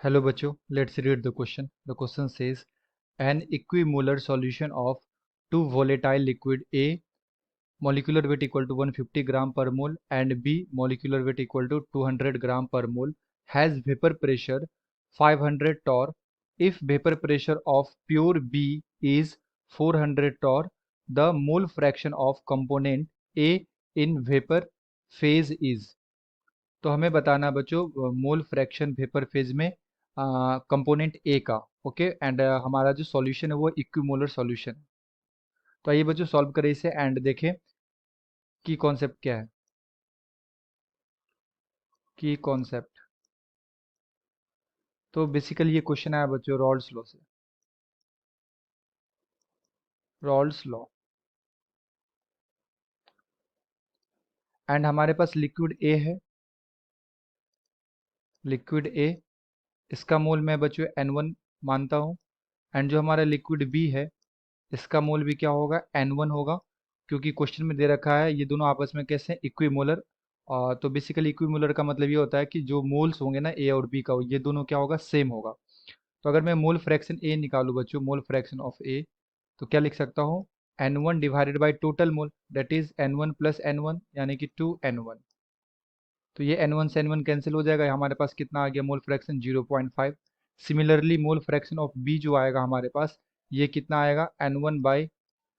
Hello बच्चों, let's read the question. The question says an equimolar solution of two volatile liquid A molecular weight equal to 150 gram per mole and B molecular weight equal to 200 gram per mole has vapor pressure 500 torr. If vapor pressure of pure B is 400 torr, the mole fraction of component A in vapor phase is। तो हमें बताना बच्चों mole fraction vapour phase में component ए का। Okay and हमारा जो solution है वो इक्विमोलर सॉल्यूशन है। तो आइए बच्चों सॉल्व करें इसे एंड देखें की कॉन्सेप्ट क्या है। की कॉन्सेप्ट तो बेसिकली ये क्वेश्चन आया बच्चों रॉल्स लॉ से। रॉल्स लॉ एंड हमारे पास लिक्विड ए है। लिक्विड ए इसका मोल मैं बच्चों N1 मानता हूँ एंड जो हमारा लिक्विड बी है इसका मोल भी क्या होगा N1 होगा, क्योंकि क्वेश्चन में दे रखा है ये दोनों आपस में कैसे हैं इक्विमोलर। तो बेसिकली इक्विमोलर का मतलब ये होता है कि जो मोल्स होंगे ना ए और बी का ये दोनों क्या होगा सेम होगा। तो अगर मैं मोल फ्रैक्शन ए निकालूं बच्चों मोल फ्रैक्शन ऑफ ए तो क्या लिख सकता हूँ N1 divided by total mole that is N1 plus N1 यानी कि 2N1। तो ये N1 से N1 कैंसिल हो जाएगा, हमारे पास कितना आ गया mole fraction 0.5। Similarly mole fraction of B जो आएगा हमारे पास ये कितना आएगा N1 बाई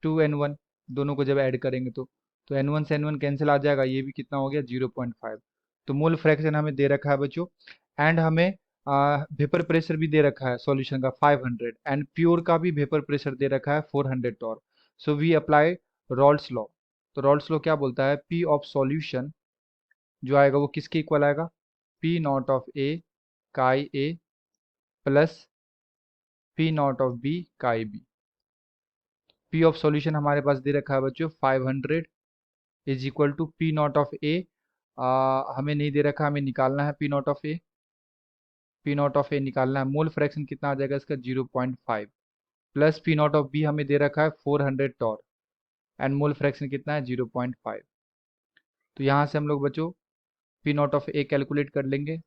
2N1, दोनों को जब ऐड करेंगे तो N1 से N1 कैंसिल आ जाएगा, ये भी कितना हो गया 0.5। तो मोल फ्रैक्शन हमें दे रखा है बच्चों एंड हमें वेपर प्रेशर भी दे रखा है सॉल्यूशन का 500 एंड प्योर का भी वेपर प्रेशर दे रखा है 400 torr. So we apply Raoult's law. तो रॉल्स लॉ क्या बोलता है पी ऑफ सॉल्यूशन जो आएगा वो किसके इक्वल आएगा P naught of A chi A plus P naught of B chi B. P of solution हमारे पास दे रखा है बच्चों 500 is equal to P naught of A. हमें नहीं दे रखा, हमें निकालना है P naught of A. P naught of A निकालना है, मोल फ्रैक्शन कितना आ जाएगा इसका 0.5 plus P naught of B हमें दे रखा है 400 टॉर एंड मोल फ्रैक्शन कितना है 0.5। तो यहाँ से हम लोग बच्चों P naught of A calculate कर लेंगे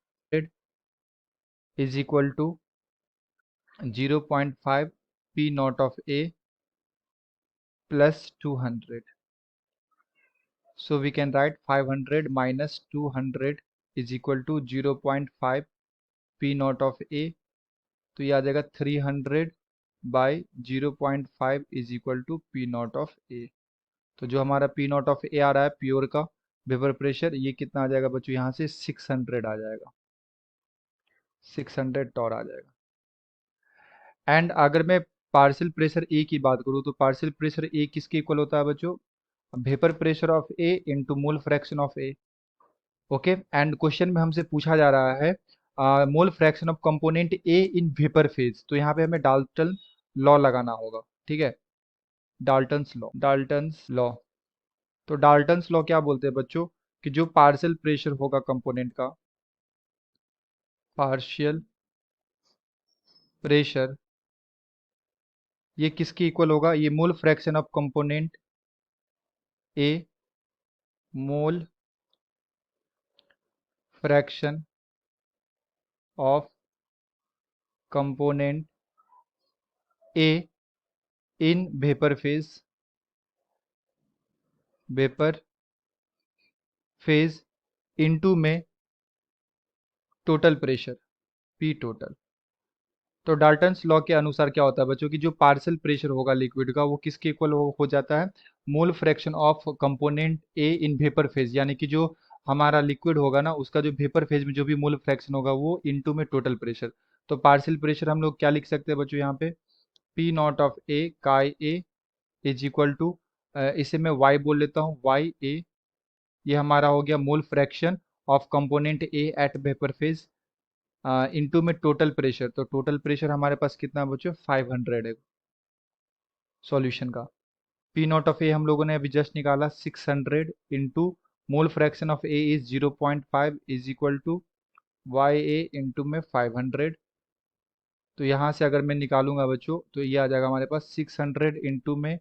is equal to 0.5 P naught of A plus 200। So we can write 500 minus 200 is equal to 0.5 P naught of A। तो ये आ जाएगा 300 by 0.5 is equal to P naught of A. तो जो हमारा P naught of A आ रहा है प्योर का वेपर प्रेशर ये कितना आ जाएगा बच्चों यहाँ से 600 आ जाएगा, 600 टॉर आ जाएगा। एंड अगर मैं पार्शियल प्रेशर ए की बात करूँ तो पार्शियल प्रेशर ए किसके इक्वल होता है बच्चों vapour pressure of A into mole fraction of A. Okay and question में हमसे पूछा जा रहा है mole fraction of component A in vapour phase. तो यहाँ पे हमें डाल्टन लॉ लगाना होगा, ठीक है। Dalton's law, Dalton's law. तो डाल्टन्स लॉ क्या बोलते हैं बच्चों कि जो पार्शियल प्रेशर होगा कंपोनेंट का, पार्शियल प्रेशर ये किसके इक्वल होगा ये मोल fraction of component A, mole fraction of component A in vapour phase, vapour phase into में टोटल प्रेशर पी टोटल। तो डाल्टन्स लॉ के अनुसार क्या होता है बच्चों कि जो पार्शियल प्रेशर होगा लिक्विड का वो किसके इक्वल हो जाता है mole fraction of component A in vapour phase, यानी कि जो हमारा लिक्विड होगा ना उसका जो वेपर फेज में जो भी मोल फ्रैक्शन होगा वो इनटू में टोटल प्रेशर। तो पार्शियल प्रेशर हम लोग क्या लिख सकते हैं बच्चों यहाँ पे P naught of A chi A is equal to, इसे मैं वाई बोल लेता हूँ वाई ए। ये हमारा हो गया mole fraction of component A at vapour phase into में टोटल प्रेशर। तो टोटल प्रेशर हमारे पास कितना बच्चों 500 है सॉल्यूशन का। पी नॉट ऑफ ए हम लोगों ने अभी जस्ट निकाला 600 into mole fraction of A is 0.5 is equal to Y A into में 500। तो यहाँ से अगर मैं निकालूंगा बच्चों तो ये आ जाएगा हमारे पास 600 इंटू में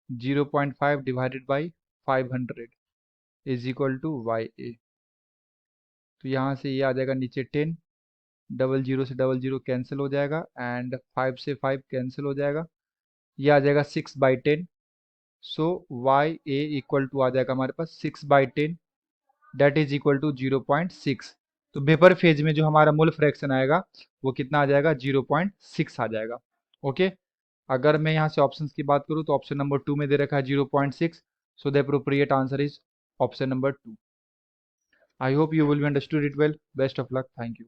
0.5 divided by 500 is equal to Y A. तो यहाँ से ये आ जाएगा नीचे 10 डबल जीरो से डबल जीरो कैंसिल हो जाएगा एंड 5 से 5 कैंसिल हो जाएगा। ये आ जाएगा 6/10। सो वाई ए इक्वल टू आ जाएगा हमारे पास 6/10, दैट इज इक्वल टू 0.6। तो वेपर फेज में जो हमारा मोल फ्रैक्शन आएगा वो कितना आ जाएगा, 0.6 आ जाएगा। ओके, अगर मैं यहाँ से ऑप्शंस की बात करूँ तो ऑप्शन नंबर 2 में दे रखा है 0.6, so the appropriate answer is option number 2। I hope you will be understood it well. Best of luck. Thank you.